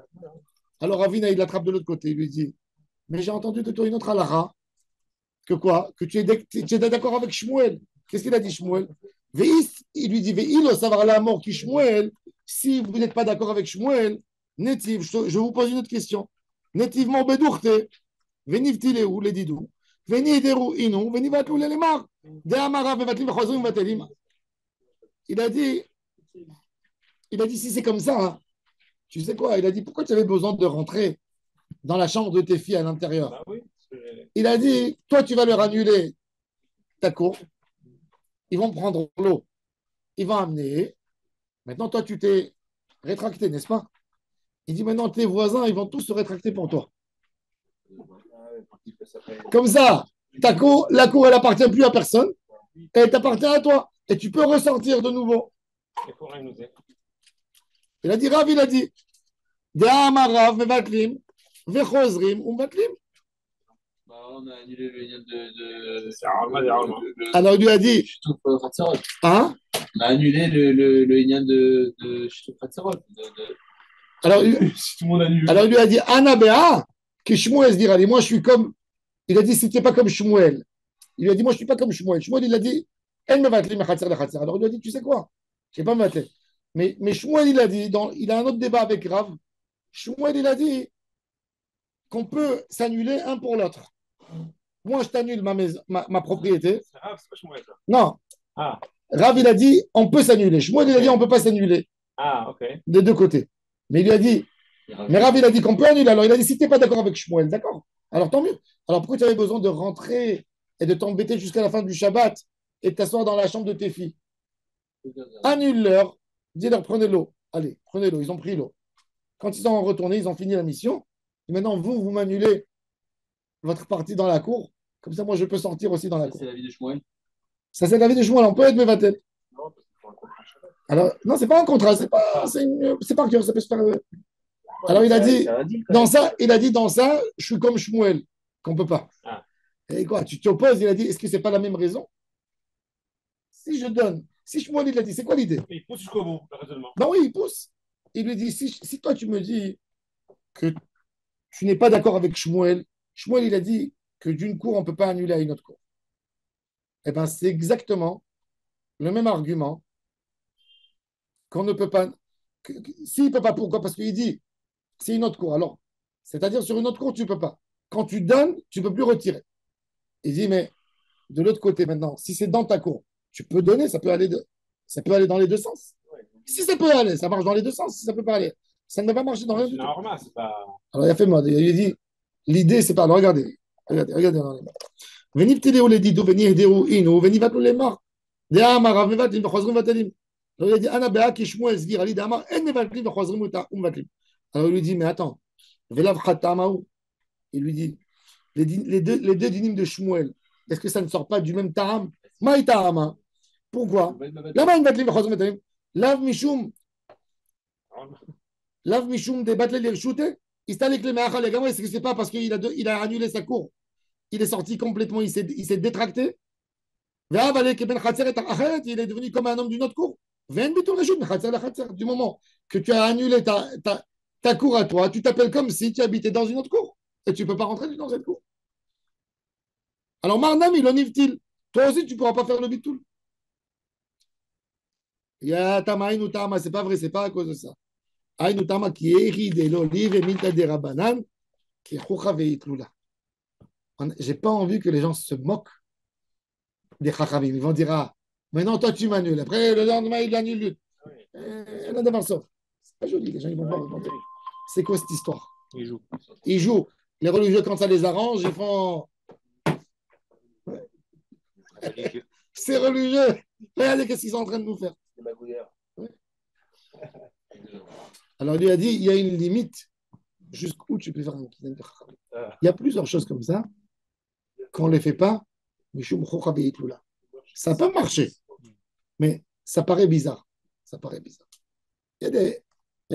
S1: Alors Ravina, il l'attrape de l'autre côté, il lui dit, mais j'ai entendu de toi une autre halakha. Que quoi? Que tu es d'accord avec Shmuel. Qu'est-ce qu'il a dit, Shmuel? Il lui dit, Ve'ilo savar la mort qui Shmuel. Si vous n'êtes pas d'accord avec Shmuel, Netiv, je vous pose une autre question. Netiv mon bedourte, venivtile ou les didou, venideru inu, venivatlou les lemar. De amara vevatlim chozrim vatelim. Il a dit, si c'est comme ça, hein, tu sais quoi? Il a dit, pourquoi tu avais besoin de rentrer dans la chambre de tes filles à l'intérieur?
S2: Bah oui.
S1: Il a dit, toi, tu vas leur annuler ta cour. Ils vont prendre l'eau. Ils vont amener. Maintenant, toi, tu t'es rétracté, n'est-ce pas? Il dit, maintenant, tes voisins, ils vont tous se rétracter pour toi. Comme ça, la cour, elle n'appartient plus à personne. Elle t'appartient à toi. Et tu peux ressortir de nouveau. Il a dit, Rav, il a dit, De'amarav mevatlim, vechozrim, umvatlim.
S3: On a annulé le lien de.
S1: Alors il lui a dit. Hein?
S3: On a annulé le lien de Shituf Khatserot.
S1: Alors il lui a dit Anabea, que Shmuel se dira. Moi je suis comme. Il a dit si tu n'es pas comme Shmuel. Il lui a dit moi je ne suis pas comme Shmuel. Shmuel il a dit elle me va te le. Alors il lui a dit tu sais quoi? Je ne vais pas me battre. Mais Shmuel il a dit, il a un autre débat avec Rav. Shmuel il a dit qu'on peut s'annuler un pour l'autre. Moi, je t'annule ma propriété.
S2: C'est Rav, c'est pas Shmuel, ça.
S1: Non.
S2: Ah.
S1: Rav, il a dit, on peut s'annuler. Shmuel, il a dit, on ne peut pas s'annuler.
S2: Ah, ok.
S1: Des deux côtés. Mais il lui a dit, mais Rav, il a dit qu'on peut annuler. Alors, il a dit, si tu n'es pas d'accord avec Shmuel, d'accord. Alors, tant mieux. Alors, pourquoi tu avais besoin de rentrer et de t'embêter jusqu'à la fin du Shabbat et de t'asseoir dans la chambre de tes filles? Annule-leur. Dis-leur, prenez l'eau. Allez, prenez l'eau. Ils ont pris l'eau. Quand ils sont retournés, ils ont fini la mission. Et maintenant, vous m'annulez votre partie dans la cour. Comme ça, moi, je peux sortir aussi dans la cour.
S3: C'est l'avis de Shmuel.
S1: Ça, c'est l'avis de Shmuel. On peut être Mevatel. Alors, non, c'est pas un contrat. C'est par cœur. Ça peut se faire. Alors, il a dit, dans ça, je suis comme Shmuel, qu'on ne peut pas.
S2: Ah.
S1: Et quoi, tu t'opposes, il a dit, est-ce que ce n'est pas la même raison? Si je donne, si Shmuel, il a dit, c'est quoi l'idée?
S2: Il pousse jusqu'au bout, le raisonnement.
S1: Ben oui, il pousse. Il lui dit, si toi, tu me dis que tu n'es pas d'accord avec Shmuel, Shmuel, il a dit que d'une cour, on ne peut pas annuler à une autre cour. Eh bien, c'est exactement le même argument qu'on ne peut pas. S'il ne peut pas, pourquoi? Parce qu'il dit, c'est une autre cour. Alors, c'est-à-dire, sur une autre cour, tu ne peux pas. Quand tu donnes, tu ne peux plus retirer. Il dit, mais de l'autre côté, maintenant, si c'est dans ta cour, tu peux donner, ça peut aller dans les deux sens. Si ça peut aller, ça marche dans les deux sens, si ça peut pas aller. Ça ne va pas marcher dans rien
S2: C'est
S1: du tout.
S2: normal, c'est pas.
S1: Alors il a fait moi, il a dit, l'idée c'est pas, alors regardez dans les mains. Veni ptileo le dido, veni hedeo ino, veni vatlu le mar. De amar, rav mevatlim, v'chozrim vatalim. Alors il a dit, ana bea ki shmuel zgir, ali de amar, en mevatlim, v'chozrim vatlim. Alors il lui dit, mais attends, velav chatamaou. Il lui dit, les deux dynimes de Shmuel, est-ce que ça ne sort pas du même taram? Maï tarama. Pourquoi? Lama in vatlim, v'chozrim vatalim. Lav mishum, lav mishum de batle l'irshute. Il s'est allé clémer les gamins, est-ce que c'est pas parce qu'il a annulé sa cour? Il est sorti complètement, il s'est détracté. Il est devenu comme un homme d'une autre cour. Du moment que tu as annulé ta cour à toi, tu t'appelles comme si tu habitais dans une autre cour. Et tu ne peux pas rentrer dans cette cour. Alors, Marnam, il en il. Toi aussi, tu ne pourras pas faire le bitoul. Il y a Tamaïn ou Tama, c'est pas vrai, c'est pas à cause de ça. Aïn ou Tama qui est hérité l'olive et minta de rabanan, qui est choucha veitloula. J'ai pas envie que les gens se moquent des chachamim. Ils vont dire, ah, maintenant toi tu m'annules. Après, le lendemain, il annule. C'est pas joli, les gens ils vont voir. C'est quoi cette histoire? Ils jouent. Les religieux, quand ça les arrange, ils font. C'est religieux. Regardez qu'est-ce qu'ils sont en train de nous faire. Ouais. Alors, il lui a dit, il y a une limite jusqu'où tu peux faire un kidam de chachamim. Il y a plusieurs choses comme ça. Quand on ne les fait pas, ça peut marcher, mais ça paraît bizarre. Ça paraît bizarre. Il y a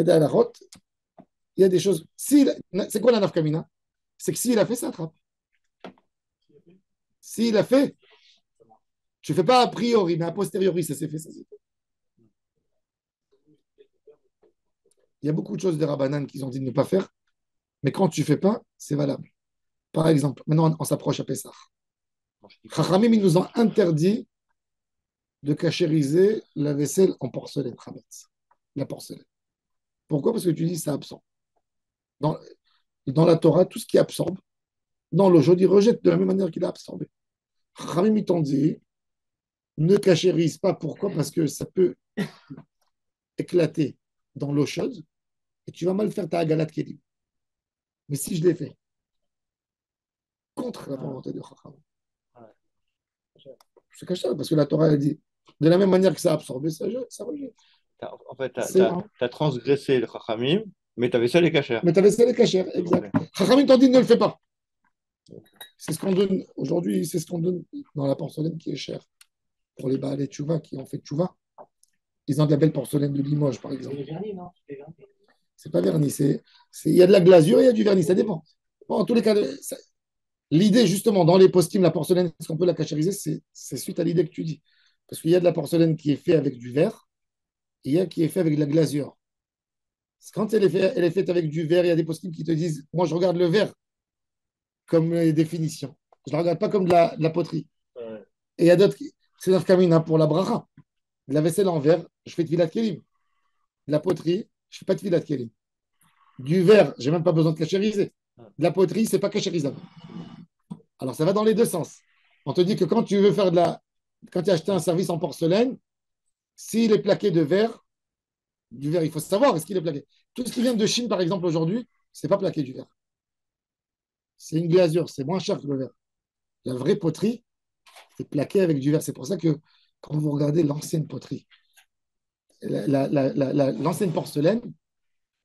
S1: des halakhot, il y a des choses. C'est quoi la nafkamina? C'est que s'il a fait, ça attrape. S'il a fait, tu ne fais pas a priori, mais a posteriori, ça s'est fait, ça s'est fait. Il y a beaucoup de choses de Rabbanan qu'ils ont dit de ne pas faire, mais quand tu ne fais pas, c'est valable. Par exemple, maintenant on s'approche à Pessah. Chachamim, ils nous ont interdit de cachériser la vaisselle en porcelaine, Chametz, la porcelaine. Pourquoi? Parce que tu dis ça absorbe. Dans la Torah, tout ce qui absorbe, dans l'eau chaude, il rejette de la même manière qu'il a absorbé. Chachamim, ils t'ont dit, ne cachérise pas. Pourquoi? Parce que ça peut éclater dans l'eau chaude et tu vas mal faire ta agalat kelim. Mais si je l'ai fait contre la volonté de Chachamim, c'est caché parce que la Torah a dit de la même manière que ça a absorbé, ça rejette.
S4: En fait, tu as transgressé le chachamim, mais ta vaisselle est cachère.
S1: Mais ta vaisselle est cachère, exact. Chachamim t'ont dit ne le fais pas. C'est ce qu'on donne aujourd'hui, c'est ce qu'on donne dans la porcelaine qui est chère. Pour les Baalei Tchouva qui ont fait Tchouva, ils ont de la belle porcelaine de Limoges, par exemple.
S5: C'est vernis, non?
S1: C'est pas vernis, il y a de la glasure et il y a du vernis, ça dépend. Bon, en tous les cas, l'idée, justement, dans les post la porcelaine, est-ce qu'on peut la cachériser? C'est suite à l'idée que tu dis. Parce qu'il y a de la porcelaine qui est faite avec du verre et il y a qui est faite avec de la glasure. Quand elle est faite avec du verre, il y a des post qui te disent, moi, je regarde le verre comme définition. Je ne la regarde pas comme de la poterie. Ouais. Et il y a d'autres qui... C'est notre camine pour la bracha. De la vaisselle en verre, je fais de filat kelim. De la poterie, je ne fais pas de filat kelim. Du verre, je n'ai même pas besoin de cachériser. De la poterie, ce n'est pas cachérisable. Alors, ça va dans les deux sens. On te dit que quand tu veux faire quand tu as acheté un service en porcelaine, s'il est plaqué de verre, du verre, il faut savoir est-ce qu'il est plaqué. Tout ce qui vient de Chine, par exemple, aujourd'hui, ce n'est pas plaqué du verre. C'est une glasure, c'est moins cher que le verre. La vraie poterie est plaquée avec du verre. C'est pour ça que quand vous regardez l'ancienne poterie, l'ancienne porcelaine,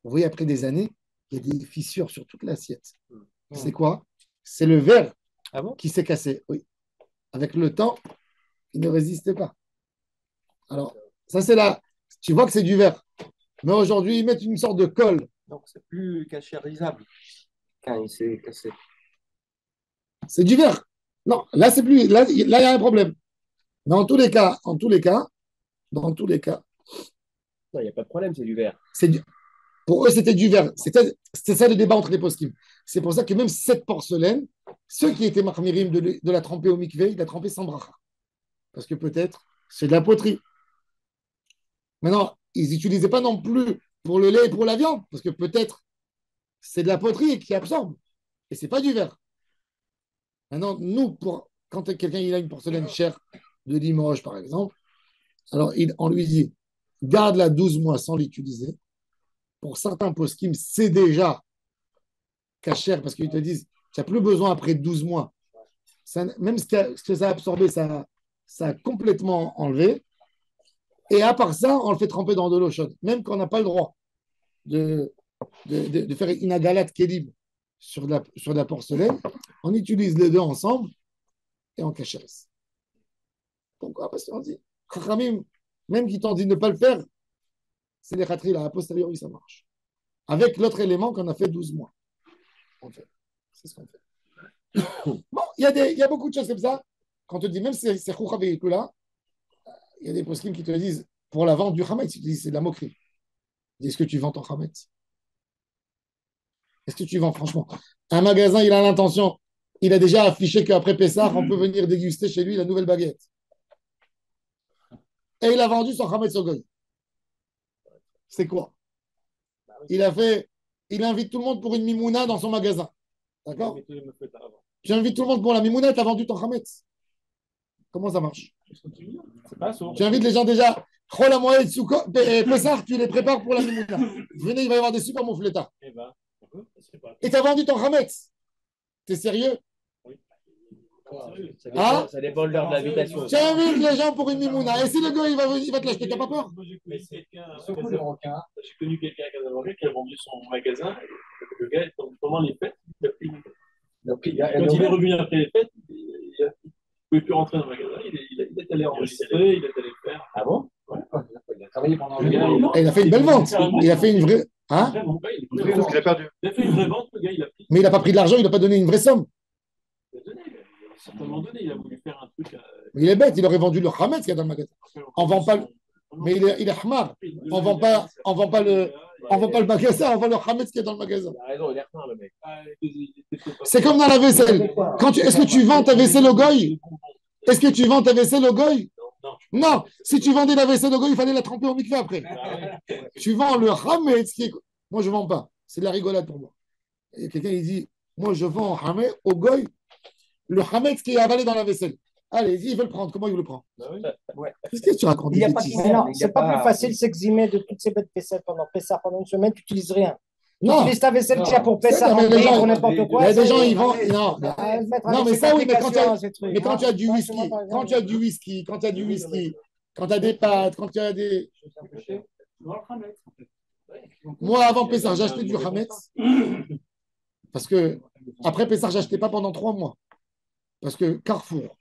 S1: vous voyez, après des années, il y a des fissures sur toute l'assiette. C'est quoi? C'est le verre qui s'est cassé. Oui. Avec le temps, il ne résistait pas. Alors, ça, c'est là. Tu vois que c'est du verre. Mais aujourd'hui, ils mettent une sorte de colle.
S4: Donc, c'est plus cachérisable quand il s'est cassé.
S1: C'est du verre. Non, là, c'est plus. Là, il y a un problème. Mais dans tous les cas, non, il
S6: n'y a pas de problème, c'est du verre.
S1: Pour eux, c'était du verre. C'était ça le débat entre les poskim. C'est pour ça que même cette porcelaine, ceux qui étaient marmirim de la tremper au mikvé, il l'a trempé sans bracha. Parce que peut-être, c'est de la poterie. Maintenant, ils n'utilisaient pas non plus pour le lait et pour la viande, parce que peut-être, c'est de la poterie qui absorbe. Et ce n'est pas du verre. Maintenant, nous, quand quelqu'un il a une porcelaine chère de Limoges, par exemple, alors on lui dit, garde-la 12 mois sans l'utiliser. pour certains poskim, c'est déjà cachère parce qu'ils te disent tu n'as plus besoin après 12 mois. Même ce que ça a absorbé, ça a complètement enlevé. Et à part ça, on le fait tremper dans de l'eau chaude, même quand on n'a pas le droit de faire une agalat kélim sur de la porcelaine. On utilise les deux ensemble et on cachérisse. Pourquoi? Parce qu'on dit, Chachamim, même qui t'ont dit de ne pas le faire, c'est les khatri, là, a posteriori, ça marche. Avec l'autre élément qu'on a fait 12 mois. On fait. C'est ce qu'on fait. Bon, il y a beaucoup de choses comme ça. Quand on te dit, même si c'est Choucha Veikula, il y a des poskim qui te disent, pour la vente du Hametz, ils te disent, c'est de la moquerie. Est-ce que tu vends ton Hametz? Est-ce que tu vends, franchement? Un magasin, il a l'intention, il a déjà affiché qu'après Pessah, on peut venir déguster chez lui la nouvelle baguette. Et il a vendu son Hametz au Goy. C'est quoi? Il invite tout le monde pour une mimouna dans son magasin. D'accord? J'invite tout le monde pour la mimouna, tu as vendu ton Hametz. Comment ça marche? Tu invites les gens déjà, Pessah, tu les prépares pour la mimouna. Venez, il va y avoir des super moufletas. Et tu as vendu ton Hametz. T'es sérieux?
S6: Ça dépend de l'heure de l'invitation.
S1: Tu invites les gens pour une mimouna. Et si le gars, il va te l'acheter, t'as pas peur?
S2: J'ai connu quelqu'un à Casablanca qui a vendu son magasin. Le gars, pendant les fêtes, il a pris. Quand il est revenu après les fêtes, il ne pouvait plus rentrer dans le magasin. Il est allé enregistrer, il est allé faire.
S6: Ah bon?
S2: Ouais. Il a travaillé pendant le gars.
S1: Et il a fait une belle vente. Il a fait une vraie. Hein?
S2: Il a perdu. Il a fait une vraie vente, le gars, il a pris.
S1: Mais il n'a pas pris de l'argent, il n'a pas donné une vraie somme.
S2: Il a donné. Certainement donné, il a voulu faire un truc.
S1: Mais il est bête, il aurait vendu le Hametz qu'il y a dans le magasin. On vend pas le. Mais il est hamar. On vend pas le magasin, on vend le Hametz qu'il y a dans le magasin.
S6: Il a raison, il est hamar, le mec.
S1: C'est comme dans la vaisselle. Est-ce que tu vends ta vaisselle au goy? Est-ce que tu vends ta vaisselle au goy? Non. Si tu vendais la vaisselle au goy, il fallait la tremper au mikveh après. Tu vends le Hametz qui est. Moi, je ne vends pas. C'est de la rigolade pour moi. Et quelqu'un, il dit, moi, je vends Hametz au goy, le Hametz qui est avalé dans la vaisselle. Allez, il veut le prendre. Comment il veut le prendre? Qu'est-ce que tu racontes?
S7: Il y a pas de... C'est pas plus facile de s'eximer de toutes ces bêtes vaisselle pendant Pessah. Pendant une semaine, tu n'utilises rien. Tu utilises ta vaisselle qu'il y a pour Pessah, pour n'importe quoi.
S1: Il y a des gens, ils vendent. Non, mais ça, oui, mais quand tu as du whisky, quand tu as des pâtes, quand tu as des. Moi, avant Pessah, j'achetais du Hametz. Parce que, après Pessah, j'achetais pas pendant 3 mois. Parce que Carrefour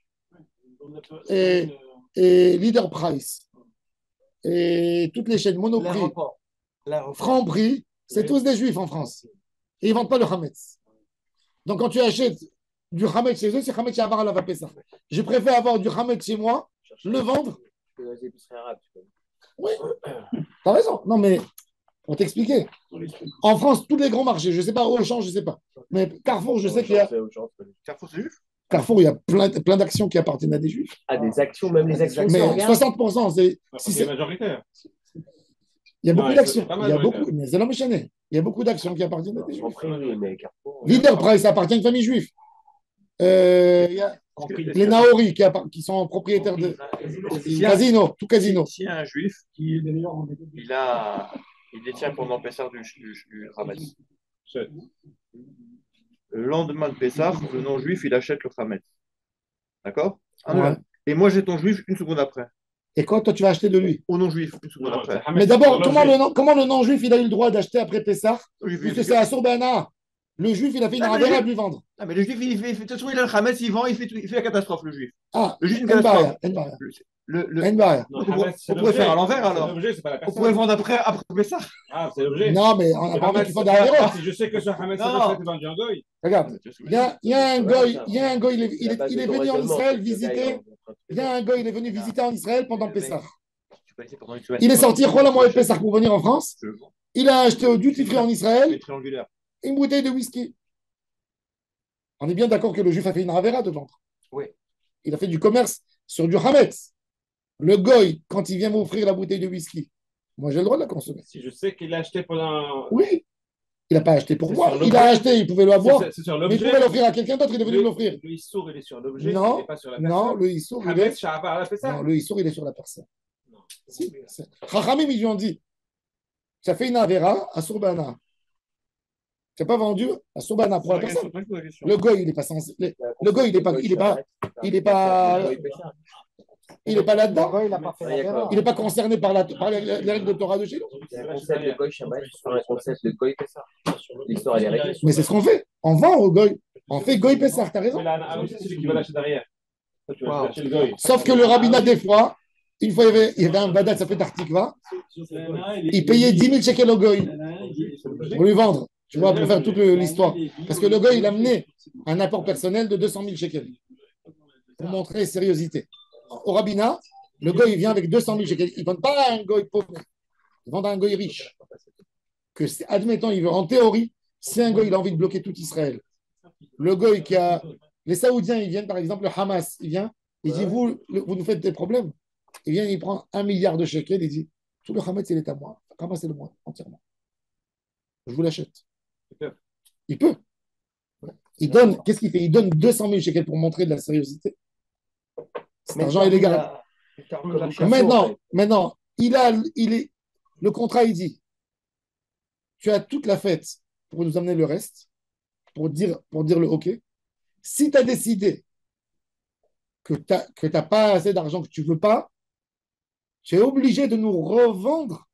S1: et Leader Price et toutes les chaînes Monoprix, Franprix, c'est tous des juifs en France. Et ils ne vendent pas le Hametz. Donc quand tu achètes du Hametz chez eux, c'est Hametz Shavar à la Pessah. Je préfère avoir du Hametz chez moi, le vendre. Oui, t'as raison. Non, mais pour t'expliquer. En France, tous les grands marchés, je ne sais pas, Auchan, je ne sais pas. Mais Carrefour, je sais qu'il y a.
S3: Carrefour, c'est juif?
S1: Carrefour, il y a plein d'actions qui appartiennent à des juifs.
S6: Ah, des actions, même les actions.
S1: Mais 60%, c'est.
S2: C'est majoritaire.
S1: Il y a beaucoup d'actions. Il y a beaucoup, mais c'est l'homme chané. Il y a beaucoup d'actions qui appartiennent à des juifs. Leader Price appartient à une famille juive. Il y a les Naori qui sont propriétaires de Casino, tout Casino.
S3: Si un juif, il détient pendant Pessah du Hametz. Le lendemain de Pessah, le non-juif, il achète le Hametz. D'accord?
S1: Ouais.
S3: Et moi, j'ai ton juif une seconde après.
S1: Et quand toi, tu vas acheter de lui?
S3: Au non-juif, une seconde après.
S1: Mais d'abord, comment le non-juif, il a eu le droit d'acheter après Pessah? Puisque c'est à Sorbana. Le juif, il a fait une ravera à lui vendre.
S3: Ah, mais le juif, il fait de toute façon, il a le Hametz, il vend, il fait la catastrophe, le juif.
S1: Ah,
S3: le juif, une catastrophe.
S1: On
S3: pourrait faire à l'envers alors. On pourrait vendre après Pessah.
S2: Ah, c'est l'objet.
S1: Non, mais on n'a pas envie qu'il faut derrière.
S2: Si je sais que ce Hametz est vendu en goy.
S1: Regarde, il y a un goy, il est venu en Israël visiter. Il y a un goy, il est venu visiter en Israël pendant Pessah. Il est sorti Cholam Moed Pessah pour venir en France. Il a acheté au duty free en Israël une bouteille de whisky. On est bien d'accord que le juif a fait une ravera de vendre.
S6: Oui.
S1: Il a fait du commerce sur du Hametz. Le goy, quand il vient m'offrir la bouteille de whisky, moi j'ai le droit de la consommer.
S2: Si je sais qu'il l'a acheté pendant.
S1: Oui. Il n'a pas acheté pour moi. Il a acheté, il pouvait l'avoir.
S2: C'est sur
S1: Mais
S2: l'objet.
S1: il pouvait l'offrir à quelqu'un d'autre, il est venu l'offrir.
S2: Le Issour, il est sur l'objet.
S1: Non,
S2: il n'est pas sur la personne.
S1: non, le Issour, il
S2: Hametz
S1: est.
S2: Shavar, elle a fait ça.
S1: Non, le Issour, il est sur la personne. Si. Chachamim, ils lui ont dit. tu as fait une Avera à Sourbana. Tu n'as pas vendu à Sourbana pour la personne. Le goy, il n'est pas censé. Le goy, il n'est pas là-dedans. Il n'est pas concerné par les règles de Torah de chez nous.
S6: Il y a un concept de goy Shabbat sur un concept de goy Pessah. L'histoire, elle est réglée.
S1: Mais c'est ce qu'on fait. On vend au goy. On fait goy Pessah, tu as raison.
S2: C'est celui qui va lâcher derrière.
S1: Sauf que le rabbinat, des fois, une fois, il y avait un badal, ça fait Tartikva. Il payait 10 000 shekels au goy pour lui vendre. Tu vois, pour faire toute l'histoire. Parce que le goy, il a amené un apport personnel de 200 000 shekels pour montrer sérieuxité. Au rabbinat, le goy, il vient avec 200 000 shekels. Il ne vend pas un goy pauvre. Il vend un goy riche. Admettons, en théorie, si un goy, il a envie de bloquer tout Israël, le goy qui a. Les Saoudiens, ils viennent, par exemple, le Hamas, il vient, il dit vous nous faites des problèmes. Il vient, il prend 1 milliard de shekels, il dit tout le Hamas, il est à moi. Ramassez-le moi entièrement. Je vous l'achète. Il peut. Il donne, qu'est-ce qu'il fait? Il donne 200 000 shekels pour montrer de la sérieuxité. Cet argent est légal. Maintenant, le contrat, il dit tu as toute la fête pour nous amener le reste, pour dire le OK. Si tu as décidé que tu n'as pas assez d'argent, que tu ne veux pas, tu es obligé de nous revendre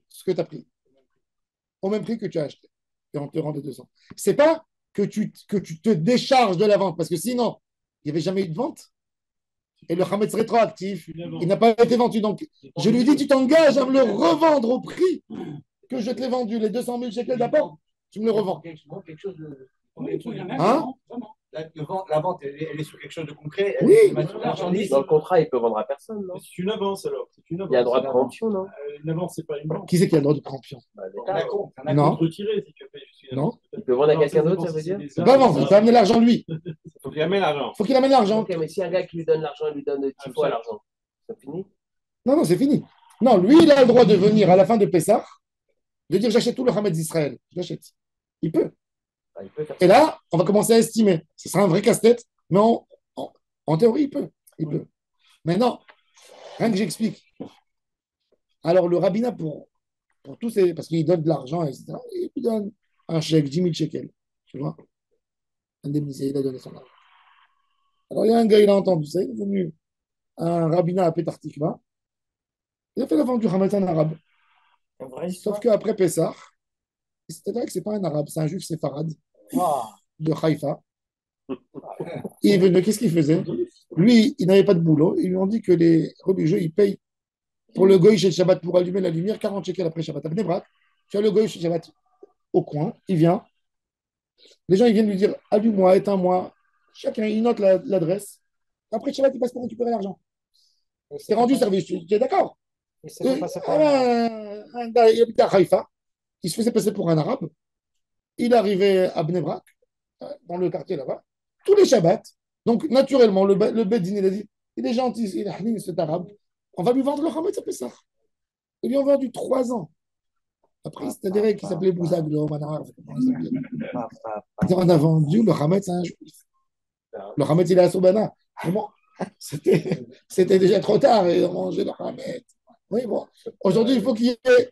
S1: ce que tu as pris, au même prix que tu as acheté. Et on te rend les 200. Ce n'est pas que tu te décharges de la vente, parce que sinon, il n'y avait jamais eu de vente. Et le Hametz rétroactif, il n'a pas été vendu. Donc, je lui dis, tu t'engages à me le revendre au prix que je te l'ai vendu, les 200 000 shekels d'apport, tu me le revends.
S6: Quelque chose de...
S1: Hein?
S6: La vente, elle est sur quelque chose de concret.
S1: Oui.
S6: Dans le contrat, il peut vendre à personne, non?
S2: C'est une avance alors.
S6: Il y a un droit de préemption, non?
S2: Une avance, c'est pas une vente.
S1: Qui c'est qui a le droit de préemption?
S2: Non. Retiré, si tu fais.
S1: Non.
S6: Il peut vendre à quelqu'un d'autre, ça veut dire?
S1: C'est pas vendre, il faut amener l'argent lui.
S2: Il faut qu'il amène l'argent.
S1: Il faut qu'il amène l'argent.
S6: Ok, mais si un gars qui lui donne l'argent, il lui donne 10 fois l'argent, ça finit?
S1: Non, c'est fini. Non, lui, il a le droit de venir à la fin de Pessah, de dire j'achète tout le Hametz d'Israël. J'achète. Il peut. Et là, on va commencer à estimer. Ce sera un vrai casse-tête, mais en théorie, il peut. Il peut. Maintenant, rien que j'explique. Alors, le rabbinat, pour tous ces. Parce qu'il donne de l'argent, etc. Il lui donne un chèque, 10 000 shekels. Tu vois? Indemnisé, il a donné son argent. Alors, il y a un gars, il a entendu ça. Il est venu un rabbinat à Petar Tikva. Il a fait la vente du Hametz en arabe. Sauf qu'après Pessah, c'est-à-dire que ce n'est pas un arabe, c'est un juif séfarade de Haïfa. Il est venu, qu'est-ce qu'il faisait? Lui, il n'avait pas de boulot. Ils lui ont dit que les religieux, ils payent pour le goy chez Shabbat pour allumer la lumière 40 shekels après Shabbat. À Bnei Brak, tu as le goy chez Shabbat au coin, il vient. Les gens, ils viennent lui dire allume-moi, éteins-moi. Chacun, il note l'adresse. Après Shabbat, il passe pour récupérer l'argent. C'est rendu service, tu es d'accord? Un gars, il habitait à Haïfa, il se faisait passer pour un arabe. Il arrivait à Bnei Brak, dans le quartier là-bas, tous les Shabbats. Donc, naturellement, le Beddin, il a dit il est gentil, il est halin, cet arabe. On va lui vendre le Hametz à Pessah. Ils lui ont vendu 3 ans. Après, c'était des règles qui s'appelaient Bouzag, le Romanar. On a vendu le Hametz à un juif. Le Hametz, il est à Soubana. Bon, c'était déjà trop tard et on mangeait le Hametz. Oui, bon. Aujourd'hui, il faut qu'il y ait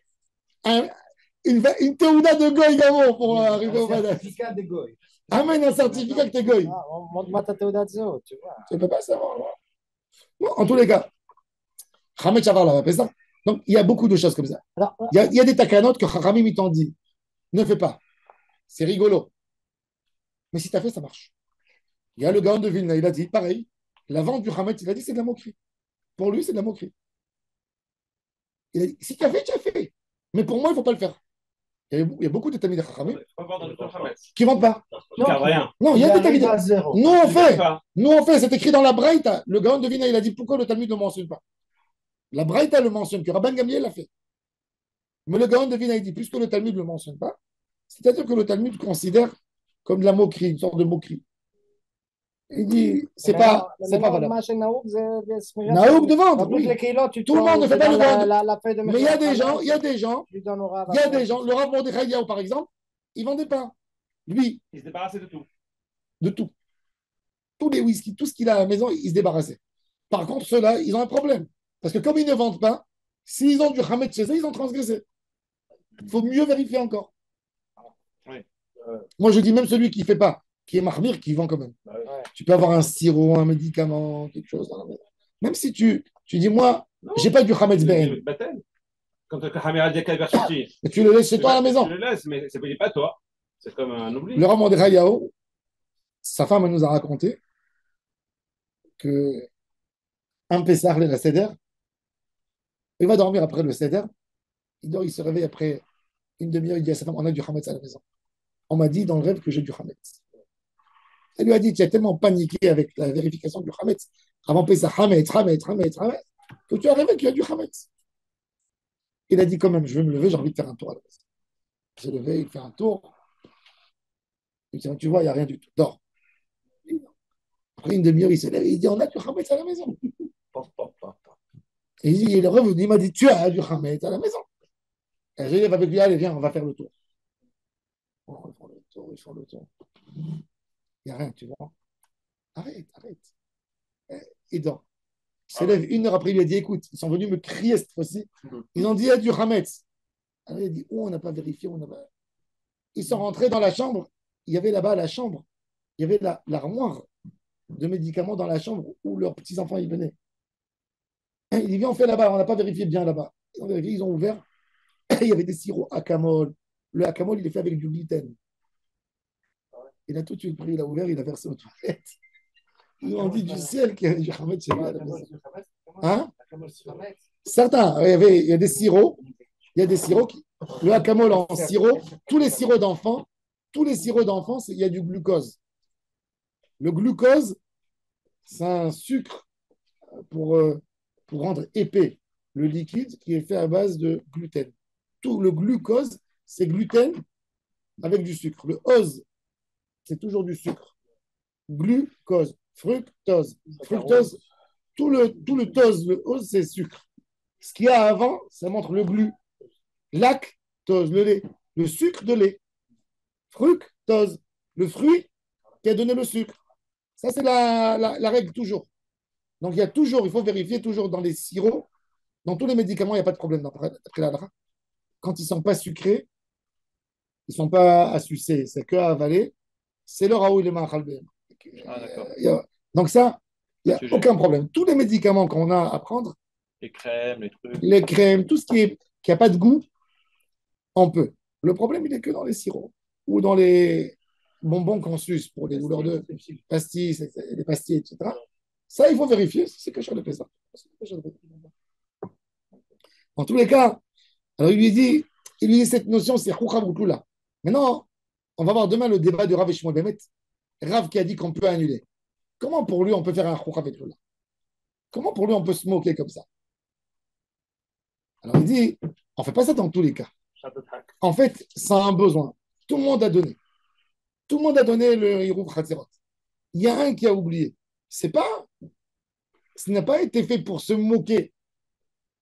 S1: une théouda de goy d'avant pour arriver au Badass.
S7: Certificat de goy.
S1: Amène un certificat que t'es goy.
S7: Montre-moi ta théouda de zéro, tu vois.
S1: Tu ne peux pas savoir. Bon, en tous les cas, Hametz Chavar l'a fait ça. Donc, il y a beaucoup de choses comme ça. Il y a des takanotes que Haramim t'ont dit. Ne fais pas. C'est rigolo. Mais si tu as fait, ça marche. Il y a le Gaon de Vilna, il a dit, pareil, la vente du Hametz, il a dit, c'est de la moquerie. Pour lui, c'est de la moquerie. Il a dit, si tu as fait, tu as fait. Mais pour moi, il ne faut pas le faire. Il y a beaucoup de Tamid Chachamim qui ne vendent pas. Non, il y a des Tamid. Nous, on fait, c'est écrit dans la Braïta. Le Gaon de Vilna, il a dit, pourquoi le Talmud ne le mentionne pas? La Braïta le mentionne, que Rabban Gamliel l'a fait. Mais le Gaon de Vilna, il dit, puisque le Talmud ne le mentionne pas, c'est-à-dire que le Talmud considère comme de la moquerie, une sorte de moquerie. Il dit, c'est pas valable. Naouk de vendre, oui. Tout le monde ne fait pas le vendre. Mais il y a des gens, le Rav Mordechai Eliaou, par exemple, il ne vendait pas. Lui,
S2: il se débarrassait de tout.
S1: De tout. Tous les whisky, tout ce qu'il a à la maison, il se débarrassait. Par contre, ceux-là, ils ont un problème. Parce que comme ils ne vendent pas, S'ils ont du Hametz chez eux, ils ont transgressé. Il faut mieux vérifier encore.
S4: Oui.
S1: Moi, je dis même celui qui ne fait pas, qui est marmire, qui vend quand même.
S4: Ouais.
S1: Tu peux avoir un sirop, un médicament, quelque chose. Même si tu dis, moi, j'ai pas du Hametz Ben.
S8: Quand tu as dit qu'elle va sortir.
S1: Tu le laisses chez toi à la maison.
S8: Tu le laisses, mais ce n'est pas toi. C'est comme un oubli.
S1: Le Rav Mordechai Yao, sa femme elle nous a raconté que un Pessah, le Seder, il va dormir après le Seder. Il dort, il se réveille après une demi-heure, il dit à sa femme, on a du Hametz à la maison. On m'a dit dans le rêve que j'ai du Hametz. Elle lui a dit, tu as tellement paniqué avec la vérification du Hametz, avant Pessah, Hametz, que tu as rêvé qu'il y a du Hametz. Il a dit quand même, je vais me lever, j'ai envie de faire un tour à la maison. Il s'est levé, il fait un tour. Il dit, tu vois, il n'y a rien du tout. Dors. Après une demi-heure, il se lève et il dit, on a du Hametz à la maison. Et il est revenu, il m'a dit, tu as du Hametz à la maison. Et j'ai dit avec lui, allez, viens, on va faire le tour. Oh, ils font le tour. Il n'y a rien, tu vois. Arrête. Il dort. Il se lève une heure après, il lui a dit, écoute, ils sont venus me crier cette fois-ci. Ils ont dit, il y a du Hametz. Alors il a dit, oh, on n'a pas vérifié. Ils sont rentrés dans la chambre. Il y avait là-bas la chambre. Il y avait l'armoire de médicaments dans la chambre où leurs petits-enfants y venaient. Et il dit, viens, on fait là-bas. On n'a pas vérifié bien là-bas. Ils ont ouvert. Il y avait des sirops Acamol. Le Acamol, il est fait avec du gluten. Il a tout de suite pris, il a ouvert, il a versé aux toilettes. Ils ont dit du ciel qu'il y avait du Hametz chez lui à la maison. Hein? Certains, il y a des sirops. Il y a des sirops. Le Acamol en sirop, tous les sirops d'enfants, il y a du glucose. Le glucose, c'est un sucre pour rendre épais le liquide qui est fait à base de gluten. Tout le glucose, c'est gluten avec du sucre. Le ose, c'est toujours du sucre. Glucose, fructose. Fructose, tout le tose, le ose, c'est sucre. Ce qu'il y a avant, ça montre le glu. Lactose, le lait. Le sucre de lait. Fructose, le fruit qui a donné le sucre. Ça, c'est la règle toujours. Donc, il faut vérifier toujours dans les sirops, dans tous les médicaments, il n'y a pas de problème d'après la halakha. Quand ils ne sont pas sucrés, ils ne sont pas à sucer, c'est que à avaler, c'est le raoul et le ma'achalbem. Donc ça, il n'y a aucun problème. Tous les médicaments qu'on a à prendre,
S4: les crèmes,
S1: tout ce qui n'a pas de goût, on peut. Le problème, il n'est que dans les sirops ou dans les bonbons qu'on suce pour les douleurs de pastilles, les pastilles, etc. Ça, il faut vérifier si c'est que je le fais ça. En tous les cas, alors il lui dit cette notion, c'est Chouchavoutoula. Maintenant, on va voir demain le débat de Rav et Shmuel Bemet. Rav qui a dit qu'on peut annuler. Comment pour lui on peut faire un Chouchavoutoula? Comment pour lui on peut se moquer comme ça? Alors il dit, on ne fait pas ça dans tous les cas. En fait, ça a un besoin. Tout le monde a donné. Tout le monde a donné le Hirouv Chatzerot. Il y a un qui a oublié. Ce n'a pas été fait pour se moquer.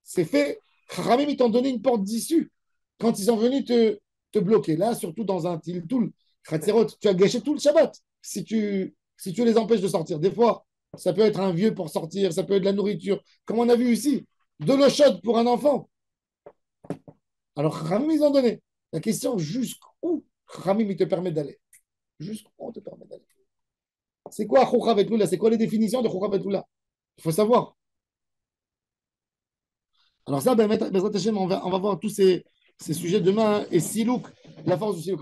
S1: C'est fait, Chachamim, ils t'ont donné une porte d'issue quand ils sont venus te bloquer. Là, surtout dans un Tiltoul, Chatzerot, tu as gâché tout le Shabbat si tu les empêches de sortir. Des fois, ça peut être un vieux pour sortir, ça peut être de la nourriture, comme on a vu ici, de l'eau chaude pour un enfant. Alors, Chachamim, ils ont donné. La question, jusqu'où Chachamim, il te permet d'aller? Jusqu'où on te permet d'aller? C'est quoi Choucha Vetloula? C'est quoi les définitions de Choucha Vetloula? Il faut savoir. Alors ça, on va voir tous ces sujets demain. Et Silouk, la force du Silouk.